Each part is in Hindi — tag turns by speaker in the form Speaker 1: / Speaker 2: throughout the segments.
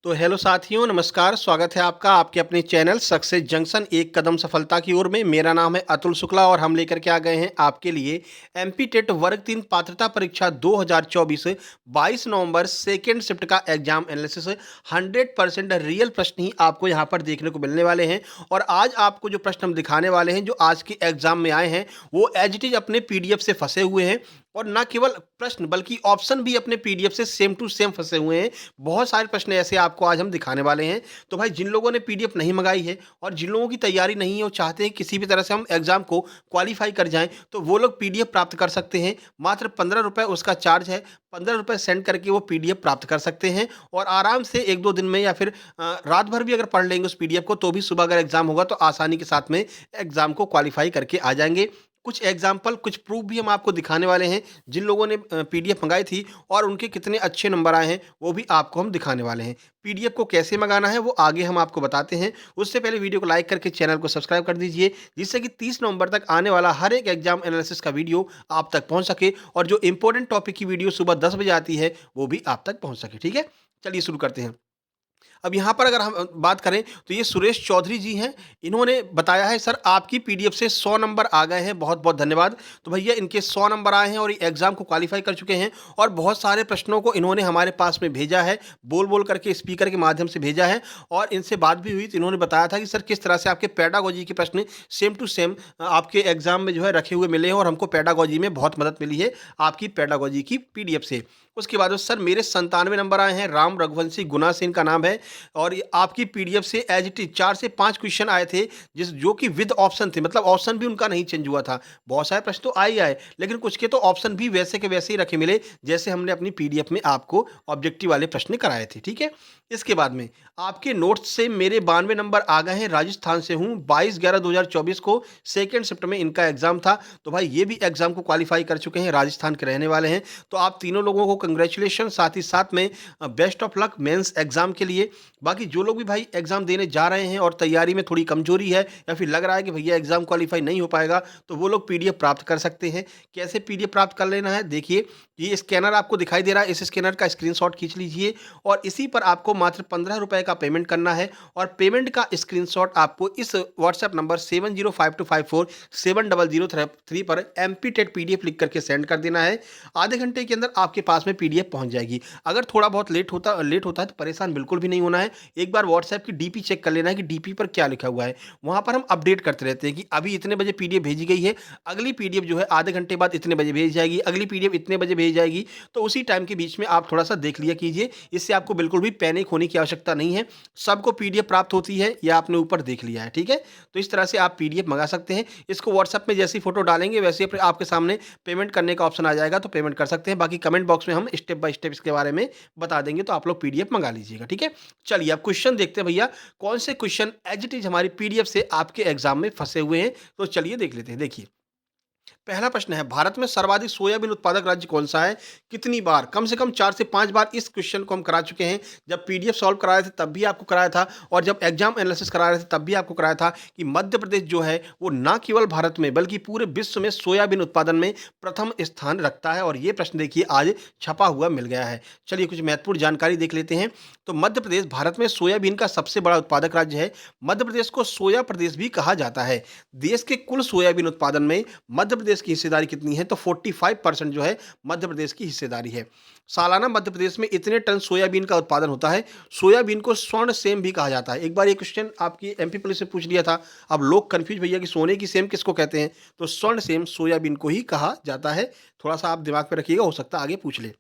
Speaker 1: तो हेलो साथियों, नमस्कार। स्वागत है आपका आपके अपने चैनल सक्सेस जंक्शन एक कदम सफलता की ओर में। मेरा नाम है अतुल शुक्ला और हम लेकर के आ गए हैं आपके लिए एमपी टेट वर्ग 3 पात्रता परीक्षा 2024 22 नवंबर सेकेंड शिफ्ट का एग्जाम एनालिसिस। 100% रियल प्रश्न ही आपको यहाँ पर देखने को मिलने वाले हैं। और आज आपको जो प्रश्न हम दिखाने वाले हैं जो आज के एग्जाम में आए हैं वो एज इट इज अपने पीडीएफ से फंसे हुए हैं। और ना केवल प्रश्न बल्कि ऑप्शन भी अपने पीडीएफ से सेम टू सेम फंसे हुए हैं। बहुत सारे प्रश्न ऐसे आपको आज हम दिखाने वाले हैं। तो भाई जिन लोगों ने पीडीएफ नहीं मंगाई है और जिन लोगों की तैयारी नहीं है और चाहते हैं किसी भी तरह से हम एग्जाम को क्वालिफाई कर जाएं तो वो लोग पीडीएफ प्राप्त कर सकते हैं। मात्र 15 रुपये उसका चार्ज है। 15 रुपये सेंड करके वो पीडीएफ प्राप्त कर सकते हैं और आराम से एक दो दिन में या फिर रात भर भी अगर पढ़ लेंगे उस पीडीएफ को तो भी सुबह अगर एग्जाम होगा तो आसानी के साथ में एग्जाम को क्वालिफाई करके आ जाएंगे। कुछ एग्जाम्पल कुछ प्रूफ भी हम आपको दिखाने वाले हैं। जिन लोगों ने पीडीएफ मंगाई थी और उनके कितने अच्छे नंबर आए हैं वो भी आपको हम दिखाने वाले हैं। पीडीएफ को कैसे मंगाना है वो आगे हम आपको बताते हैं। उससे पहले वीडियो को लाइक करके चैनल को सब्सक्राइब कर दीजिए जिससे कि 30 नवंबर तक आने वाला हर एक एग्जाम एनालिसिस का वीडियो आप तक पहुंच सके और जो इंपॉर्टेंट टॉपिक की वीडियो सुबह 10 बजे आती है वो भी आप तक पहुंच सके। ठीक है, चलिए शुरू करते हैं। अब यहाँ पर अगर हम बात करें तो ये सुरेश चौधरी जी हैं। इन्होंने बताया है सर आपकी पीडीएफ से 100 नंबर आ गए हैं, बहुत बहुत धन्यवाद। तो भैया इनके 100 नंबर आए हैं और ये एग्जाम को क्वालिफाई कर चुके हैं और बहुत सारे प्रश्नों को इन्होंने हमारे पास में भेजा है, बोल बोल करके स्पीकर के माध्यम से भेजा है। और इनसे बात भी हुई तो इन्होंने बताया था कि सर किस तरह से आपके पेडागोजी के प्रश्न सेम टू सेम आपके एग्जाम में जो है रखे हुए मिले हैं और हमको पेडागोजी में बहुत मदद मिली है आपकी पेडागोजी की पीडीएफ से। उसके बाद सर मेरे 97 नंबर आए हैं, राम रघुवंशी गुना से इनका नाम है। और ये आपकी पीडीएफ से एज इट इज 4 से 5 क्वेश्चन आए थे जिस जो कि विद ऑप्शन थे, मतलब ऑप्शन भी उनका नहीं चेंज हुआ था। बहुत सारे प्रश्न तो आ ही आए लेकिन कुछ के तो ऑप्शन भी वैसे के वैसे ही रखे मिले जैसे हमने अपनी पीडीएफ में आपको ऑब्जेक्टिव वाले प्रश्न कराए थे। ठीक है, इसके बाद में आपके नोट्स से मेरे 92 नंबर आ गए हैं, राजस्थान से हूँ, 22/11/2024 को सेकेंड शिफ्ट में इनका एग्जाम था। तो भाई ये भी एग्जाम को क्वालिफाई कर चुके हैं, राजस्थान के रहने वाले हैं। तो आप तीनों लोगों को कंग्रेचुलेशन, साथ ही साथ में best of luck mains exam के लिए। बाकी जो लोग भी भाई एग्जाम देने जा रहे हैं और तैयारी में थोड़ी कमजोरी है या फिर लग रहा है कि भैया एग्जाम क्वालिफाई नहीं हो पाएगा तो वो लोग पीडीएफ प्राप्त कर सकते हैं। कैसे पीडीएफ प्राप्त कर लेना है, देखिए ये स्कैनर आपको दिखाई दे रहा है, इस स्कैनर का स्क्रीनशॉट खींच लीजिए और इसी पर आपको मात्र 15 रुपए का पेमेंट करना है। और पेमेंट का स्क्रीनशॉट आपको इस व्हाट्सएप नंबर 7052547003 पर एमपी टेट पीडीएफ लिख करके सेंड कर देना है। आधे घंटे के अंदर आपके पास में पीडीएफ पहुंच जाएगी। अगर थोड़ा बहुत लेट होता है तो परेशान बिल्कुल भी नहीं होना है। एक बार व्हाट्सएप की डीपी चेक कर लेना है कि डीपी पर क्या लिखा हुआ है। वहां पर हम अपडेट करते रहते हैं कि अभी इतने बजे पीडीएफ भेजी गई है, अगली पीडीएफ जो है आधे घंटे बाद इतने बजे भेज जाएगी, अगली पीडीएफ इतने बजे भेज जाएगी। तो उसी टाइम के बीच में आप थोड़ा सा देख लिया कीजिए। इससे आपको बिल्कुल भी पैनिक होने की आवश्यकता नहीं है। सबको पीडीएफ प्राप्त होती है, यह आपने ऊपर देख लिया है। ठीक है, तो इस तरह से आप पीडीएफ मंगा सकते हैं। इसको व्हाट्सएप में जैसी फोटो डालेंगे वैसे ही आपके सामने पेमेंट करने का ऑप्शन आ जाएगा, तो पेमेंट कर सकते हैं। बाकी कमेंट बॉक्स में हम स्टेप बाय स्टेप इसके बारे में बता देंगे, तो आप लोग पीडीएफ मंगा लीजिएगा। ठीक है, चलिए अब क्वेश्चन देखते हैं भैया कौन से क्वेश्चन एज इट इज हमारी पीडीएफ से आपके एग्जाम में फंसे हुए हैं। तो चलिए देख लेते हैं। देखिए पहला प्रश्न है, भारत में सर्वाधिक सोयाबीन उत्पादक राज्य कौन सा है? कितनी बार? कम से कम 4 से 5 बार इस क्वेश्चन को हम करा चुके हैं। जब पीडीएफ सॉल्व करा रहे थे तब भी आपको कराया था और जब एग्जाम एनालिसिस करा रहे थे तब भी आपको कराया था कि मध्य प्रदेश जो है वो ना केवल भारत में बल्कि पूरे विश्व में सोयाबीन उत्पादन में प्रथम स्थान रखता है। और ये प्रश्न देखिए आज छपा हुआ मिल गया है। चलिए कुछ महत्वपूर्ण जानकारी देख लेते हैं। तो मध्य प्रदेश भारत में सोयाबीन का सबसे बड़ा उत्पादक राज्य है। मध्य प्रदेश को सोया प्रदेश भी कहा जाता है। देश के कुल सोयाबीन उत्पादन में मध्य प्रदेश की हिस्सेदारी कितनी है? तो 45% जो है मध्य प्रदेश की हिस्सेदारी है। सालाना मध्य प्रदेश में इतने टन सोयाबीन का उत्पादन होता है। सोयाबीन को स्वर्ण सेम भी कहा जाता है। एक बार ये क्वेश्चन आपकी एमपी पुलिस से पूछ लिया था। अब लोग कंफ्यूज भैया कि सोने की सेम किसको कहते हैं? तो स्वर्ण सेम सोयाबीन को ही कहा जाता है। थोड़ा सा आप दिमाग में रखिएगा, हो सकता है आगे पूछ ले।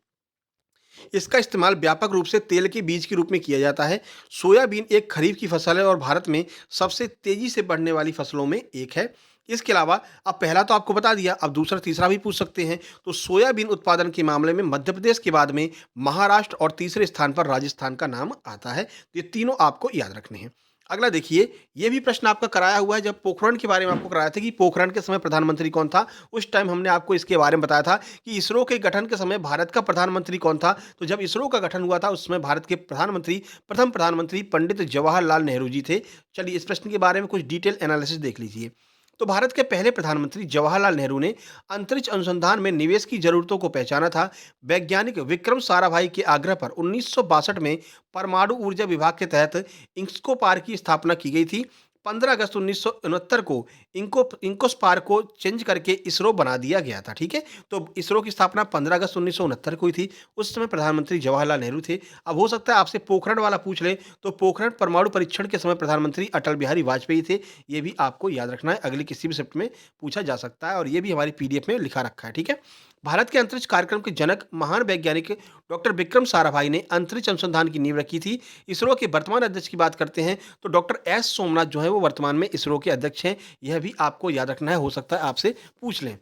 Speaker 1: इसका इस्तेमाल व्यापक रूप से तेल के बीज के रूप में किया जाता है। सोयाबीन एक खरीफ की फसल है और भारत में सबसे तेजी से बढ़ने वाली फसलों में एक है। इसके अलावा अब पहला तो आपको बता दिया, अब दूसरा तीसरा भी पूछ सकते हैं। तो सोयाबीन उत्पादन के मामले में मध्य प्रदेश के बाद में महाराष्ट्र और तीसरे स्थान पर राजस्थान का नाम आता है। तो ये तीनों आपको याद रखने हैं। अगला देखिए, ये भी प्रश्न आपका कराया हुआ है। जब पोखरण के बारे में आपको कराया था कि पोखरण के समय प्रधानमंत्री कौन था, उस टाइम हमने आपको इसके बारे में बताया था कि इसरो के गठन के समय भारत का प्रधानमंत्री कौन था। तो जब इसरो का गठन हुआ था उस समय भारत के प्रथम प्रधानमंत्री पंडित जवाहरलाल नेहरू जी थे। चलिए इस प्रश्न के बारे में कुछ डिटेल एनालिसिस देख लीजिए। तो भारत के पहले प्रधानमंत्री जवाहरलाल नेहरू ने अंतरिक्ष अनुसंधान में निवेश की जरूरतों को पहचाना था। वैज्ञानिक विक्रम साराभाई के आग्रह पर 1962 में परमाणु ऊर्जा विभाग के तहत इंस्कोपार की स्थापना की गई थी। 15 अगस्त 1969 को इंकोस्पार को चेंज करके इसरो बना दिया गया था। ठीक है, तो इसरो की स्थापना 15 अगस्त 1969 को हुई थी। उस समय प्रधानमंत्री जवाहरलाल नेहरू थे। अब हो सकता है आपसे पोखरण वाला पूछ ले, तो पोखरण परमाणु परीक्षण के समय प्रधानमंत्री अटल बिहारी वाजपेयी थे। ये भी आपको याद रखना है, अगली किसी भी शिफ्ट में पूछा जा सकता है और ये भी हमारी पीडीएफ में लिखा रखा है। ठीक है, भारत के अंतरिक्ष कार्यक्रम के जनक महान वैज्ञानिक डॉक्टर विक्रम साराभाई ने अंतरिक्ष अनुसंधान की नींव रखी थी। इसरो के वर्तमान अध्यक्ष की बात करते हैं तो डॉक्टर एस सोमनाथ जो है वो वर्तमान में इसरो के अध्यक्ष हैं। यह भी आपको याद रखना है, हो सकता है आपसे पूछ लें।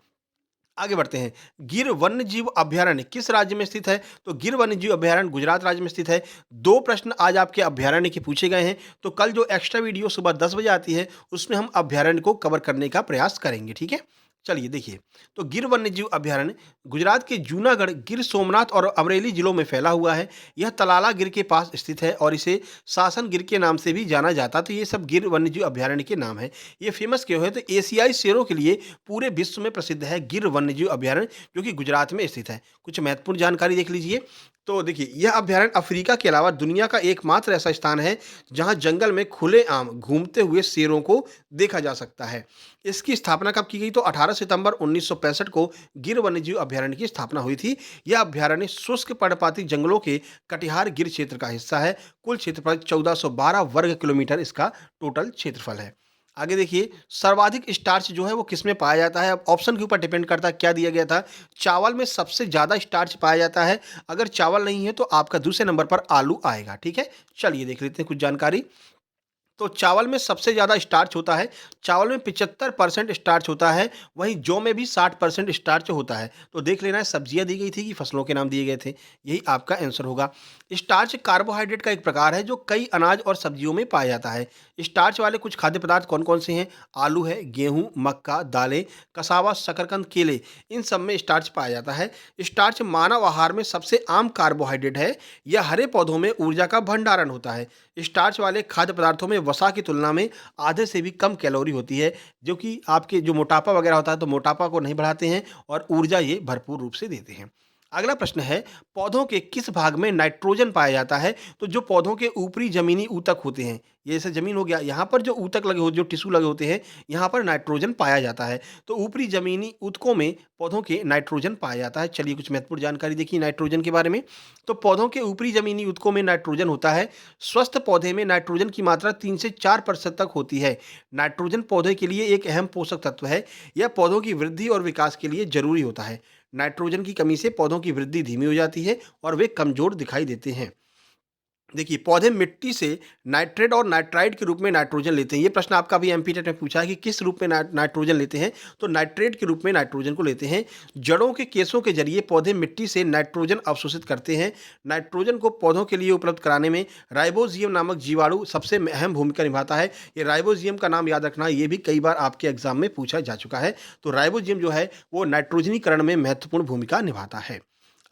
Speaker 1: आगे बढ़ते हैं। गिर वन्यजीव अभयारण्य किस राज्य में स्थित है? तो गिर वन्यजीव अभयारण्य गुजरात राज्य में स्थित है। 2 प्रश्न आज आपके अभयारण्य के पूछे गए हैं, तो कल जो एक्स्ट्रा वीडियो सुबह 10 बजे आती है उसमें हम अभयारण्य को कवर करने का प्रयास करेंगे। ठीक है, चलिए देखिए। तो गिर वन्यजीव अभयारण्य गुजरात के जूनागढ़, गिर सोमनाथ और अमरेली जिलों में फैला हुआ है। यह तलाला गिर के पास स्थित है और इसे सासन गिर के नाम से भी जाना जाता है। तो ये सब गिर वन्यजीव अभयारण्य के नाम है। ये फेमस क्यों है? तो एशियाई शेरों के लिए पूरे विश्व में प्रसिद्ध है गिर वन्यजीव अभयारण्य, जो कि गुजरात में स्थित है। कुछ महत्वपूर्ण जानकारी देख लीजिए। तो देखिए, यह अभयारण्य अफ्रीका के अलावा दुनिया का एकमात्र ऐसा स्थान है जहां जंगल में खुलेआम घूमते हुए शेरों को देखा जा सकता है। इसकी स्थापना कब की गई? तो 18 सितंबर 1965 को गिर वन्यजीव अभयारण्य की स्थापना हुई थी। यह अभयारण्य शुष्क पर्णपाती जंगलों के कटिहार गिर क्षेत्र का हिस्सा है। कुल क्षेत्रफल 1412 वर्ग किलोमीटर इसका टोटल क्षेत्रफल है। आगे देखिए, सर्वाधिक स्टार्च जो है वो किसमें पाया जाता है? अब ऑप्शन के ऊपर डिपेंड करता है क्या दिया गया था। चावल में सबसे ज़्यादा स्टार्च पाया जाता है। अगर चावल नहीं है तो आपका दूसरे नंबर पर आलू आएगा। ठीक है, चलिए देख लेते हैं कुछ जानकारी। तो चावल में सबसे ज़्यादा स्टार्च होता है। चावल में 75% स्टार्च होता है। वहीं जौ में भी 60% स्टार्च होता है। तो देख लेना है सब्जियां दी गई थी कि फसलों के नाम दिए गए थे, यही आपका आंसर होगा। स्टार्च कार्बोहाइड्रेट का एक प्रकार है जो कई अनाज और सब्जियों में पाया जाता है। स्टार्च वाले कुछ खाद्य पदार्थ कौन कौन से हैं? आलू है, गेहूं, मक्का, दालें, कसावा, शकरकंद, केले, इन सब में स्टार्च पाया जाता है। स्टार्च मानव आहार में सबसे आम कार्बोहाइड्रेट है। यह हरे पौधों में ऊर्जा का भंडारण होता है। स्टार्च वाले खाद्य पदार्थों में वसा की तुलना में आधे से भी कम कैलोरी होती है, जो कि आपके जो मोटापा वगैरह होता है तो मोटापा को नहीं बढ़ाते हैं और ऊर्जा ये भरपूर रूप से देते हैं। अगला प्रश्न है, पौधों के किस भाग में नाइट्रोजन पाया जाता है? तो जो पौधों के ऊपरी जमीनी ऊतक होते हैं, ये जैसे जमीन हो गया, यहाँ पर जो ऊतक लगे होते, जो टिश्यू लगे होते हैं, यहाँ पर नाइट्रोजन पाया जाता है। तो ऊपरी जमीनी ऊतकों में पौधों के नाइट्रोजन पाया जाता है। चलिए कुछ महत्वपूर्ण जानकारी देखिए नाइट्रोजन के बारे में। तो पौधों के ऊपरी जमीनी ऊतकों में नाइट्रोजन होता है। स्वस्थ पौधे में नाइट्रोजन की मात्रा 3 से 4% तक होती है। नाइट्रोजन पौधे के लिए एक अहम पोषक तत्व है। यह पौधों की वृद्धि और विकास के लिए जरूरी होता है। नाइट्रोजन की कमी से पौधों की वृद्धि धीमी हो जाती है और वे कमजोर दिखाई देते हैं। देखिए, पौधे मिट्टी से नाइट्रेट और नाइट्राइट के रूप में नाइट्रोजन लेते हैं। ये प्रश्न आपका भी एमपी टेट में पूछा है कि किस रूप में नाइट्रोजन लेते हैं? तो नाइट्रेट के रूप में नाइट्रोजन को लेते हैं। जड़ों के केसों के जरिए पौधे मिट्टी से नाइट्रोजन अवशोषित करते हैं। नाइट्रोजन को पौधों के लिए उपलब्ध कराने में राइबोजियम नामक जीवाणु सबसे अहम भूमिका निभाता है। ये राइबोजियम का नाम याद रखना, ये भी कई बार आपके एग्जाम में पूछा जा चुका है। तो राइबोजियम जो है वो नाइट्रोजनीकरण में महत्वपूर्ण भूमिका निभाता है।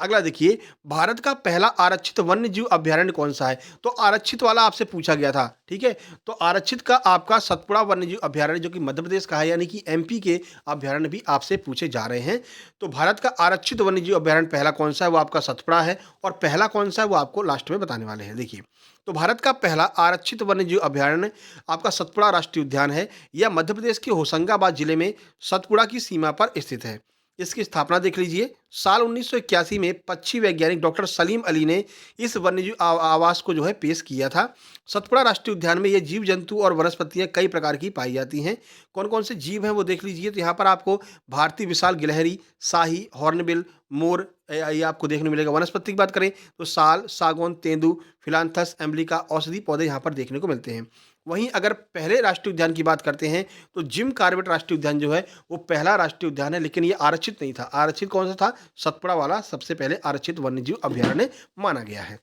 Speaker 1: अगला देखिए, भारत का पहला आरक्षित वन्यजीव अभयारण्य कौन सा है? तो आरक्षित वाला आपसे पूछा गया था। ठीक है, तो आरक्षित का आपका सतपुड़ा वन्यजीव अभयारण्य, जो कि मध्य प्रदेश का है, यानी कि एमपी के अभयारण्य भी आपसे पूछे जा रहे हैं। तो भारत का आरक्षित वन्यजीव अभयारण्य पहला कौन सा है? वो आपका सतपुड़ा है। और पहला कौन सा है वो आपको लास्ट में बताने वाले हैं। देखिए, तो भारत का पहला आरक्षित वन्यजीव अभयारण्य आपका सतपुड़ा राष्ट्रीय उद्यान है। यह मध्य प्रदेश के होशंगाबाद जिले में सतपुड़ा की सीमा पर स्थित है। इसकी स्थापना देख लीजिए। साल 1981 में पक्षी वैज्ञानिक डॉक्टर सलीम अली ने इस वन्यजीव आवास को जो है पेश किया था। सतपुड़ा राष्ट्रीय उद्यान में ये जीव जंतु और वनस्पतियां कई प्रकार की पाई जाती हैं। कौन कौन से जीव हैं वो देख लीजिए। तो यहाँ पर आपको भारतीय विशाल गिलहरी, शाही, हॉर्नबिल, मोर, ये आपको देखने मिलेगा। वनस्पति की बात करें तो साल, सागौन, तेंदू, फिलांथस, एम्बलिका, औषधि पौधे यहाँ पर देखने को मिलते हैं। वहीं अगर पहले राष्ट्रीय उद्यान की बात करते हैं तो जिम कॉर्बेट राष्ट्रीय उद्यान जो है वो पहला राष्ट्रीय उद्यान है, लेकिन ये आरक्षित नहीं था। आरक्षित कौन सा था? सतपुड़ा वाला सबसे पहले आरक्षित वन्यजीव अभयारण्य माना गया है।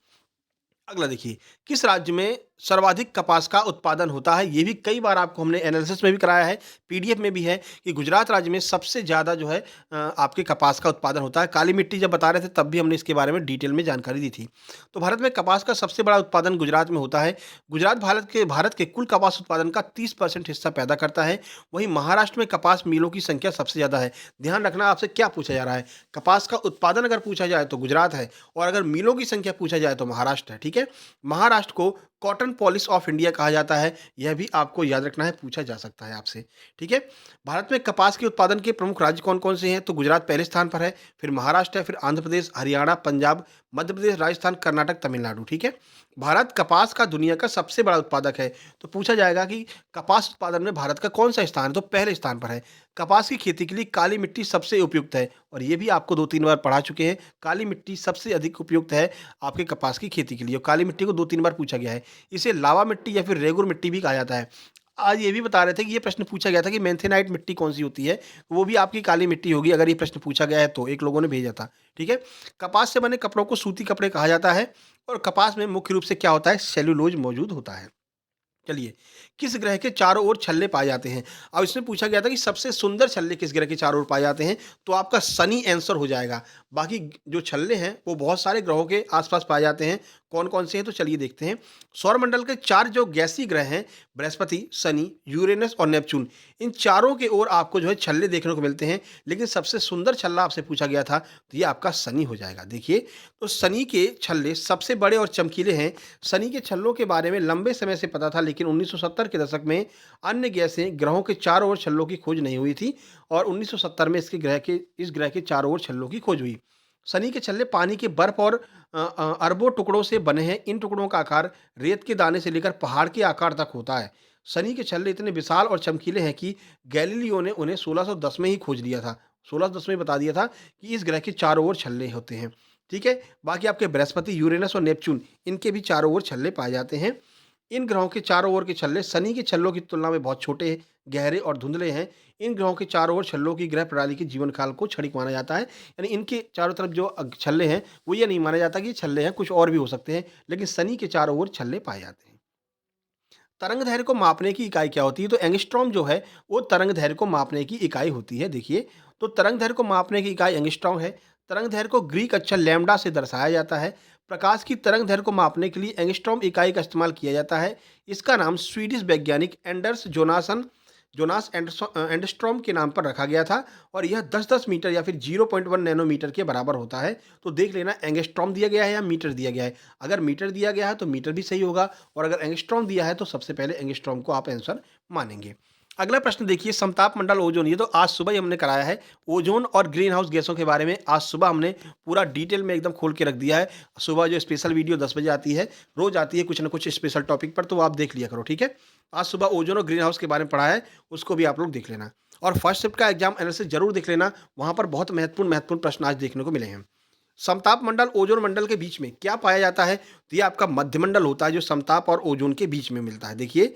Speaker 1: अगला देखिए, किस राज्य में सर्वाधिक कपास का उत्पादन होता है? ये भी कई बार आपको हमने एनालिसिस में भी कराया है, पीडीएफ में भी है कि गुजरात राज्य में सबसे ज़्यादा जो है आपके कपास का उत्पादन होता है। काली मिट्टी जब बता रहे थे तब भी हमने इसके बारे में डिटेल में जानकारी दी थी। तो भारत में कपास का सबसे बड़ा उत्पादन गुजरात में होता है। गुजरात भारत के कुल कपास उत्पादन का 30% हिस्सा पैदा करता है। वहीं महाराष्ट्र में कपास मिलों की संख्या सबसे ज़्यादा है। ध्यान रखना आपसे क्या पूछा जा रहा है, कपास का उत्पादन अगर पूछा जाए तो गुजरात है और अगर मिलों की संख्या पूछा जाए तो महाराष्ट्र है। ठीक है, महाराष्ट्र को कॉटन पॉलिश ऑफ इंडिया कहा जाता है, यह भी आपको याद रखना है, पूछा जा सकता है आपसे। ठीक है, भारत में कपास के उत्पादन के प्रमुख राज्य कौन कौन से हैं? तो गुजरात पहले स्थान पर है, फिर महाराष्ट्र है, फिर आंध्र प्रदेश, हरियाणा, पंजाब, मध्य प्रदेश, राजस्थान, कर्नाटक, तमिलनाडु। ठीक है, भारत कपास का दुनिया का सबसे बड़ा उत्पादक है। तो पूछा जाएगा कि कपास उत्पादन में भारत का कौन सा स्थान है? तो पहले स्थान पर है। कपास की खेती के लिए काली मिट्टी सबसे उपयुक्त है और ये भी आपको 2-3 बार पढ़ा चुके हैं। काली मिट्टी सबसे अधिक उपयुक्त है आपके कपास की खेती के लिए और काली मिट्टी को 2-3 बार पूछा गया है। इसे लावा मिट्टी या फिर रेगुर मिट्टी भी कहा जाता है। आज ये भी बता रहे थे कि ये प्रश्न पूछा गया था कि मेन्थेनाइट मिट्टी कौन-सी होती है? वो भी आपकी काली मिट्टी होगी अगर ये प्रश्न पूछा गया है तो, एक लोगों ने भेजा था। ठीक है? कपास से बने कपड़ों को सूती कपड़े कहा जाता है और कपास में मुख्य रूप से क्या होता है? सेल्यूलोज़ मौजूद होता है। चलिए, किस ग्रह के चारों ओर छल्ले पाए जाते हैं? अब इसमें पूछा गया था कि सबसे सुंदर छल्ले किस ग्रह के चारों ओर पाए जाते हैं? तो आपका शनि आंसर हो जाएगा। बाकी जो छल्ले हैं वो बहुत सारे ग्रहों के आस-पास पाए जाते हैं। कौन-कौन से हैं तो चलिए देखते हैं। सौरमंडल के 4 जो गैसीय ग्रह हैं, बृहस्पति, शनि, यूरेनस और नेपच्यून, इन चारों के ओर आपको जो है छल्ले देखने को मिलते हैं। लेकिन सबसे सुंदर छल्ला आपसे पूछा गया था तो ये आपका शनि हो जाएगा। देखिए, तो शनि के छल्ले सबसे बड़े और चमकीले हैं। शनि के छल्लों के बारे में लंबे समय से पता था लेकिन 1970 के दशक में अन्य गैसें ग्रहों के चारों ओर छल्लों की खोज नहीं हुई थी और 1970 में इस ग्रह के चारों ओर छल्लों की खोज हुई। शनि के छल्ले पानी के बर्फ और अरबों टुकड़ों से बने हैं। इन टुकड़ों का आकार रेत के दाने से लेकर पहाड़ के आकार तक होता है। शनि के छल्ले इतने विशाल और चमकीले हैं कि गैलीलियो ने उन्हें 1610 में ही खोज लिया था। 1610 में बता दिया था कि इस ग्रह के चारों ओर छल्ले होते हैं। ठीक है, बाकी आपके बृहस्पति, यूरेनस और नेपच्यून, इनके भी चारों ओर छल्ले पाए जाते हैं। इन ग्रहों के चारों ओर के छल्ले शनि के छल्लों की तुलना में बहुत छोटे, गहरे और धुंधले हैं। इन ग्रहों के चारों ओर छल्लों की ग्रह प्रणाली के जीवन काल को क्षणिक माना जाता है। यानी इनके चारों तरफ जो छल्ले हैं, वो ये नहीं माना जाता कि ये छल्ले हैं, कुछ और भी हो सकते हैं, लेकिन शनि के चारों ओर छल्ले पाए जाते हैं। तरंग दैर्घ्य को मापने की इकाई क्या होती है? तो एंगस्ट्रॉम जो है, वो तरंग दैर्घ्य को मापने की इकाई होती है। देखिए, तो तरंग दैर्घ्य को मापने की इकाई एंगस्ट्रॉम है। तरंग दैर्घ्य को ग्रीक अक्षर लैम्ब्डा से दर्शाया जाता है। प्रकाश की तरंग दैर्घ्य को मापने के लिए एंगस्ट्रॉम इकाई का इस्तेमाल किया जाता है। इसका नाम स्वीडिश वैज्ञानिक एंडर्स जोनास एंडस्ट्रॉम के नाम पर रखा गया था और यह 10-10 मीटर या फिर 0.1 नैनोमीटर के बराबर होता है। तो देख लेना एंगस्ट्रॉम दिया गया है या मीटर दिया गया है। अगर मीटर दिया गया है तो मीटर भी सही होगा और अगर एंगस्ट्रॉम दिया है तो सबसे पहले एंगस्ट्रॉम को आप आंसर मानेंगे। अगला प्रश्न देखिए, समताप मंडल ओजोन, ये तो आज सुबह ही हमने कराया है। ओजोन और ग्रीन हाउस गैसों के बारे में आज सुबह हमने पूरा डिटेल में एकदम खोल के रख दिया है। सुबह जो स्पेशल वीडियो 10 बजे आती है, रोज आती है कुछ ना कुछ स्पेशल टॉपिक पर, तो वो आप देख लिया करो। ठीक है, आज सुबह ओजोन और ग्रीन हाउस के बारे में पढ़ा है, उसको भी आप लोग देख लेना और फर्स्ट शिफ्ट का एग्जाम एनालिसिस जरूर देख लेना। वहां पर बहुत महत्वपूर्ण प्रश्न आज देखने को मिले हैं। समताप मंडल ओजोन मंडल के बीच में क्या पाया जाता है? तो ये आपका मध्यमंडल होता है जो समताप और ओजोन के बीच में मिलता है। देखिए,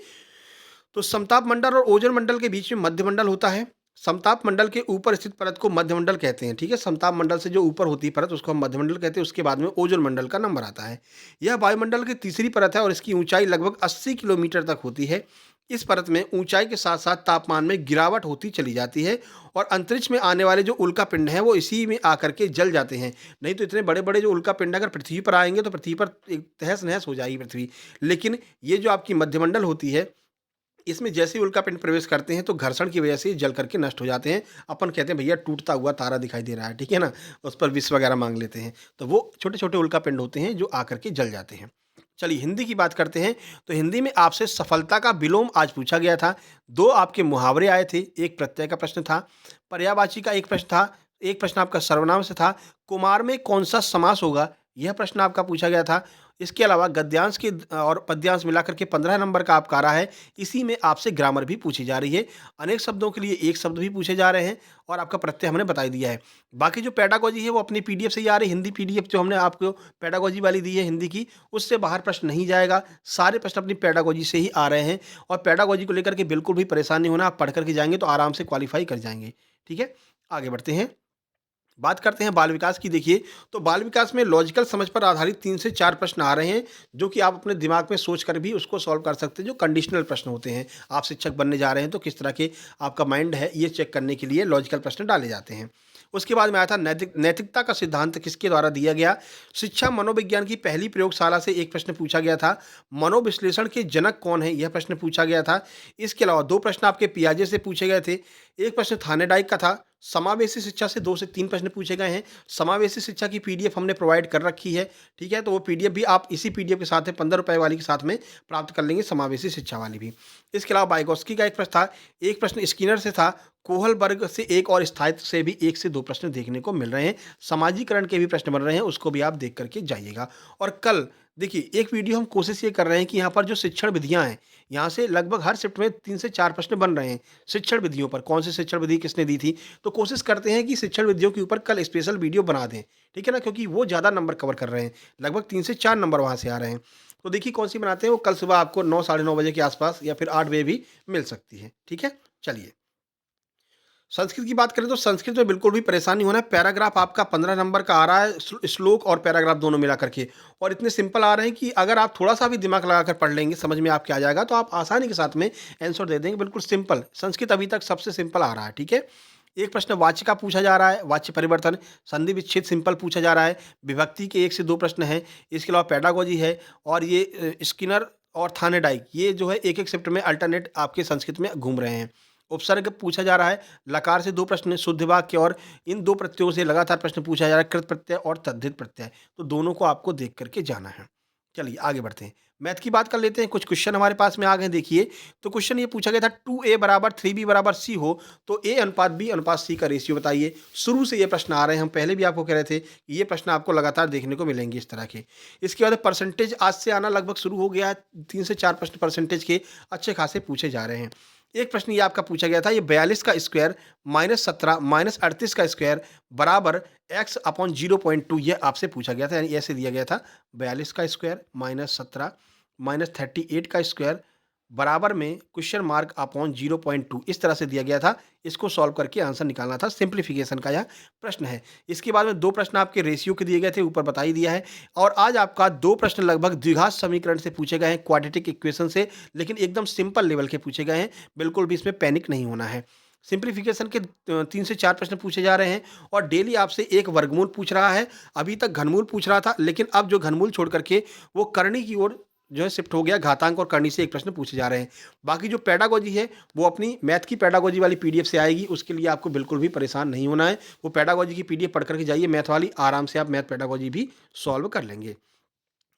Speaker 1: तो समताप मंडल और ओजोन मंडल के बीच में मध्यमंडल होता है। समताप मंडल के ऊपर स्थित परत को मध्यमंडल कहते हैं। ठीक है, समताप मंडल से जो ऊपर होती है परत उसको हम मध्यमंडल कहते हैं। उसके बाद में ओजोन मंडल का नंबर आता है। यह वायुमंडल की तीसरी परत है और इसकी ऊंचाई लगभग 80 किलोमीटर तक होती है। इस परत में ऊंचाई के साथ साथ तापमान में गिरावट होती चली जाती है और अंतरिक्ष में आने वाले जो उल्का पिंड हैं वो इसी में आकर के जल जाते हैं। नहीं तो इतने बड़े बड़े जो उल्का पिंड अगर पृथ्वी पर आएंगे तो पृथ्वी पर एक तहस नहस हो जाएगी पृथ्वी। लेकिन ये जो आपकी मध्यमंडल होती है, इसमें जैसे ही उल्कापिंड प्रवेश करते हैं तो घर्षण की वजह से जल करके नष्ट हो जाते हैं। अपन कहते हैं भैया टूटता हुआ तारा दिखाई दे रहा है, ठीक है ना, उस पर विष वगैरह मांग लेते हैं। तो वो छोटे छोटे उल्कापिंड होते हैं जो आकर के जल जाते हैं। चलिए हिंदी की बात करते हैं। तो हिंदी में आपसे सफलता का विलोम आज पूछा गया था। दो आपके मुहावरे आए थे, एक प्रत्यय का प्रश्न था, पर्यायवाची का एक प्रश्न था, एक प्रश्न आपका सर्वनाम से था। कुमार में कौन सा समास होगा, यह प्रश्न आपका पूछा गया था। इसके अलावा गद्यांश के और पद्यांश मिलाकर के 15 नंबर का आपका आ रहा है। इसी में आपसे ग्रामर भी पूछी जा रही है। अनेक शब्दों के लिए एक शब्द भी पूछे जा रहे हैं और आपका प्रत्यय हमने बता ही दिया है। बाकी जो पेडागोजी है वो अपनी पीडीएफ से ही आ रही है। हिंदी पीडीएफ जो हमने आपको पेडागोजी वाली दी है हिंदी की, उससे बाहर प्रश्न नहीं जाएगा। सारे प्रश्न अपनी पेडागोजी से ही आ रहे हैं और पेडागोजी को लेकर के बिल्कुल भी परेशान नहीं होना। आप पढ़ करके जाएंगे तो आराम से क्वालिफाई कर जाएंगे। ठीक है, आगे बढ़ते हैं। बात करते हैं बाल विकास की। देखिए, तो बाल विकास में लॉजिकल समझ पर आधारित 3 से 4 प्रश्न आ रहे हैं, जो कि आप अपने दिमाग में सोच कर भी उसको सॉल्व कर सकते हैं, जो कंडीशनल प्रश्न होते हैं। आप शिक्षक बनने जा रहे हैं, तो किस तरह के आपका माइंड है, ये चेक करने के लिए लॉजिकल प्रश्न डाले जाते हैं। उसके बाद में आया था नैतिकता का सिद्धांत किसके द्वारा दिया गया? शिक्षा मनोविज्ञान की पहली प्रयोगशाला से एक प्रश्न पूछा गया था। मनोविश्लेषण के जनक कौन है? यह प्रश्न पूछा गया था। इसके अलावा 2 प्रश्न आपके पियाजे से पूछे गए थे। एक प्रश्न थानेडाइक का था। समावेशी शिक्षा से 2 से 3 प्रश्न पूछे गए हैं। समावेशी शिक्षा की पीडीएफ हमने प्रोवाइड कर रखी है, ठीक है? तो वो पीडीएफ भी आप इसी पीडीएफ के साथ में ₹15 वाली के साथ में प्राप्त कर लेंगे, समावेशी शिक्षा वाली भी। इसके अलावा वाइगोत्स्की का एक प्रश्न था, एक प्रश्न स्किनर से था, कोहलबर्ग से एक और स्थायित्व से भी 1 से 2 प्रश्न देखने को मिल रहे हैं। समाजीकरण के भी प्रश्न बन रहे हैं, उसको भी आप देख कर के जाइएगा। और कल देखिए, एक वीडियो हम कोशिश ये कर रहे हैं कि यहाँ पर जो शिक्षण विधियाँ हैं, यहाँ से लगभग हर शिफ्ट में 3 से 4 प्रश्न बन रहे हैं शिक्षण विधियों पर। कौन सी शिक्षण विधि किसने दी थी? तो कोशिश करते हैं कि शिक्षण विधियों के ऊपर कल स्पेशल वीडियो बना दें, ठीक है ना? क्योंकि वो ज़्यादा नंबर कवर कर रहे हैं, लगभग 3 से 4 नंबर वहाँ से आ रहे हैं। तो देखिए कौन-सी बनाते हैं, वो कल सुबह आपको 9 साढ़े 9 बजे के आस-पास या फिर 8 बजे भी मिल सकती है, ठीक है? चलिए। संस्कृत की बात करें तो संस्कृत में बिल्कुल भी परेशान नहीं होना है। पैराग्राफ आपका 15 नंबर का आ रहा है, श्लोक और पैराग्राफ दोनों मिला करके, और इतने सिंपल आ रहे हैं कि अगर आप थोड़ा-सा भी दिमाग लगाकर पढ़ लेंगे, समझ में आपके आ जाएगा, तो आप आसानी के साथ में आंसर दे देंगे, बिल्कुल सिंपल। संस्कृत अभी तक सबसे सिंपल आ रहा है, ठीक है? एक प्रश्न वाच्य का पूछा जा रहा है, वाच्य परिवर्तन, संधि विच्छेद सिंपल पूछा जा रहा है, विभक्ति के 1 से 2 प्रश्न हैं, इसके अलावा पेडागोजी है, और ये स्किनर और थानेडाइक, ये जो है एक-एक शिफ्ट में अल्टरनेट आपके संस्कृत में घूम रहे हैं। उपसर्ग पूछा जा रहा है, लकार से 2 प्रश्न, शुद्ध वाक्य और इन 2 प्रत्ययों से लगातार प्रश्न पूछा जा रहा है, कृत प्रत्यय और तद्धित प्रत्यय। तो दोनों को आपको देख कर के जाना है। चलिए आगे बढ़ते हैं। मैथ की बात कर लेते हैं, कुछ क्वेश्चन हमारे पास में आ गए देखिए। तो क्वेश्चन ये पूछा गया था, 2a बराबर 3b बराबर c हो, तो a अनुपात b अनुपात c का रेशियो बताइए। शुरू से ये प्रश्न आ रहे हैं, हम पहले भी आपको कह रहे थे कि ये प्रश्न आपको लगातार देखने को मिलेंगे इस तरह के। इसके बाद परसेंटेज आज से आना लगभग शुरू हो गया है, 3 से 4 प्रश्न परसेंटेज के अच्छे खासे पूछे जा रहे हैं। एक प्रश्न ये आपका पूछा गया था, ये 42 का स्क्वायर माइनस 17 माइनस 38 का स्क्वायर बराबर x अपॉन 0.2, ये आपसे पूछा गया था, यानी ऐसे दिया गया था, 42 का स्क्वायर माइनस 17 माइनस 38 का स्क्वायर बराबर में क्वेश्चन मार्क अपॉन 0.2, इस तरह से दिया गया था। इसको सॉल्व करके आंसर निकालना था, सिंप्लीफिकेशन का यह प्रश्न है। इसके बाद में 2 प्रश्न आपके रेशियो के दिए गए थे, ऊपर बता ही दिया है। और आज आपका 2 प्रश्न लगभग द्विघात समीकरण से पूछे गए हैं, क्वाड्रेटिक इक्वेशन से, लेकिन एकदम सिंपल लेवल के पूछे गए हैं, बिल्कुल भी इसमें पैनिक नहीं होना है। सिंप्लीफिकेशन के 3 से 4 प्रश्न पूछे जा रहे हैं, और डेली आपसे एक वर्गमूल पूछ रहा है। अभी तक घनमूल पूछ रहा था, लेकिन अब जो घनमूल छोड़ करके वो करनी की ओर जो है शिफ्ट हो गया, घातांक और करनी से एक प्रश्न पूछे जा रहे हैं। बाकी जो पेडागोजी है, वो अपनी मैथ की पेडागोजी वाली पीडीएफ से आएगी, उसके लिए आपको बिल्कुल भी परेशान नहीं होना है। वो पेडागोजी की पीडीएफ पढ़ करके जाइए मैथ वाली, आराम से आप मैथ पेडागोजी भी सॉल्व कर लेंगे।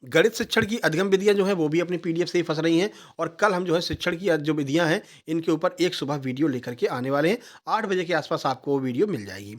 Speaker 1: गणित शिक्षण की अधिगम विधियाँ जो हैं, वो भी अपनी पीडीएफ से ही फँस रही हैं, और कल हम जो है शिक्षण की जो विधियाँ हैं, इनके ऊपर एक सुबह वीडियो लेकर के आने वाले हैं। 8 बजे के आसपास आपको वो वीडियो मिल जाएगी।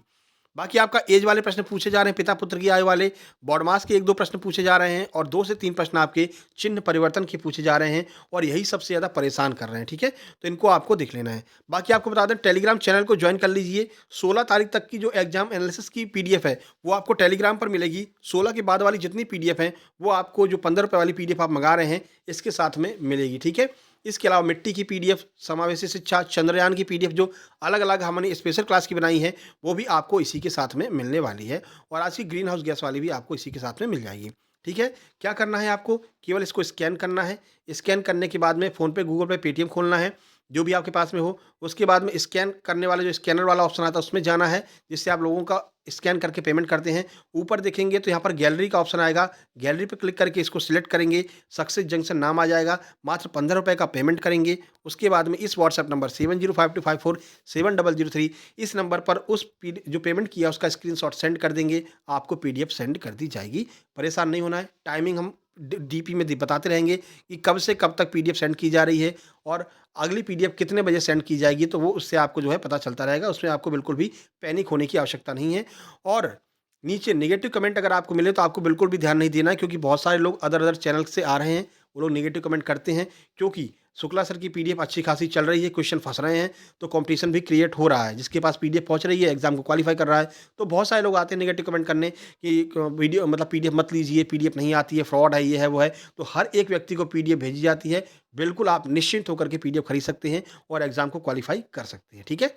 Speaker 1: बाकी आपका एज वाले प्रश्न पूछे जा रहे हैं, पिता पुत्र की आयु वाले, बॉडमास के 1-2 प्रश्न पूछे जा रहे हैं, और 2 से 3 प्रश्न आपके चिन्ह परिवर्तन के पूछे जा रहे हैं, और यही सबसे ज़्यादा परेशान कर रहे हैं, ठीक है? तो इनको आपको देख लेना है। बाकी आपको बता दें, टेलीग्राम चैनल को ज्वाइन कर लीजिए। 16 तारीख तक की जो एग्जाम एनालिसिस की पीडीएफ है, वो आपको टेलीग्राम पर मिलेगी। 16 के बाद वाली जितनी पीडीएफ हैं, वो आपको जो ₹15 वाली पीडीएफ आप मंगा रहे हैं, इसके साथ में मिलेगी, ठीक है? इसके अलावा मिट्टी की पीडीएफ, समावेशी शिक्षा, चंद्रयान की पीडीएफ जो अलग-अलग हमने स्पेशल क्लास की बनाई है, वो भी आपको इसी के साथ में मिलने वाली है, और आज की ग्रीन हाउस गैस वाली भी आपको इसी के साथ में मिल जाएगी, ठीक है? क्या करना है आपको? केवल इसको स्कैन करना है। स्कैन करने के बाद में फ़ोन पे, गूगल पे, पेटीएम खोलना है, जो भी आपके पास में हो। उसके बाद में स्कैन करने वाला जो स्कैनर वाला ऑप्शन आता है, उसमें जाना है, जिससे आप लोगों का स्कैन करके पेमेंट करते हैं। ऊपर देखेंगे तो यहाँ पर गैलरी का ऑप्शन आएगा, गैलरी पे क्लिक करके इसको सिलेक्ट करेंगे, सक्सेस जंक्शन नाम आ जाएगा, मात्र ₹15 का पेमेंट करेंगे। उसके बाद में इस व्हाट्सएप नंबर 7052547003, इस नंबर पर उस जो पेमेंट किया उसका स्क्रीनशॉट सेंड कर देंगे, आपको पीडीएफ सेंड कर दी जाएगी। परेशान नहीं होना है। टाइमिंग हम डीपी में बताते रहेंगे कि कब से कब तक पीडीएफ सेंड की जा रही है, और अगली पीडीएफ कितने बजे सेंड की जाएगी, तो वो उससे आपको जो है पता चलता रहेगा। उसमें आपको बिल्कुल भी पैनिक होने की आवश्यकता नहीं है। और नीचे नेगेटिव कमेंट अगर आपको मिले, तो आपको बिल्कुल भी ध्यान नहीं देना है, क्योंकि बहुत सारे लोग अदर चैनल से आ रहे हैं, वो लोग नेगेटिव कमेंट करते हैं। क्योंकि शुक्ला सर की पीडीएफ अच्छी खासी चल रही है, क्वेश्चन फंस रहे हैं, तो कंपटीशन भी क्रिएट हो रहा है। जिसके पास पीडीएफ पहुंच रही है, एग्जाम को क्वालिफाई कर रहा है, तो बहुत सारे लोग आते हैं नेगेटिव कमेंट करने कि वीडियो मतलब पीडीएफ मत लीजिए, पीडीएफ नहीं आती है, फ्रॉड है, ये है वो है। तो हर एक व्यक्ति को पीडीएफ भेजी जाती है। बिल्कुल आप निश्चिंत होकर के पीडीएफ खरीद सकते हैं और एग्जाम को क्वालिफाई कर सकते हैं, ठीक है?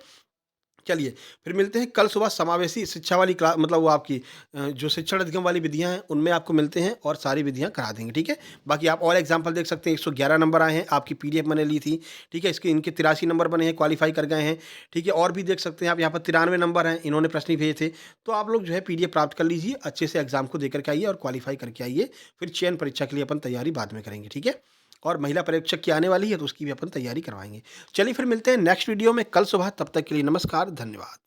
Speaker 1: चलिए, फिर मिलते हैं कल सुबह समावेशी शिक्षा वाली क्ला मतलब वो आपकी जो शिक्षण अधिगम वाली विधियाँ हैं, उनमें आपको मिलते हैं और सारी विधियाँ करा देंगे, ठीक है? बाकी आप और एग्ज़ाम्पल देख सकते हैं, 111 नंबर आए हैं, आपकी पीडीएफ मैंने ली थी, ठीक है? इसके इनके 83 नंबर बने हैं, क्वालीफ़ाई कर गए हैं, ठीक है? और भी देख सकते हैं आप यहाँ पर 93 नंबर हैं, इन्होंने प्रश्न ही भेजे थे। तो आप लोग जो है पीडीएफ प्राप्त कर लीजिए, अच्छे से एग्ज़ाम को दे कर के आइए और क्वालीफ़ाई करके आइए, फिर चयन परीक्षा के लिए अपन तैयारी बाद में करेंगे, ठीक है? और महिला पर्यवेक्षक की आने वाली है, तो उसकी भी अपन तैयारी करवाएँगे। चलिए फिर मिलते हैं नेक्स्ट वीडियो में कल सुबह, तब तक के लिए नमस्कार, धन्यवाद।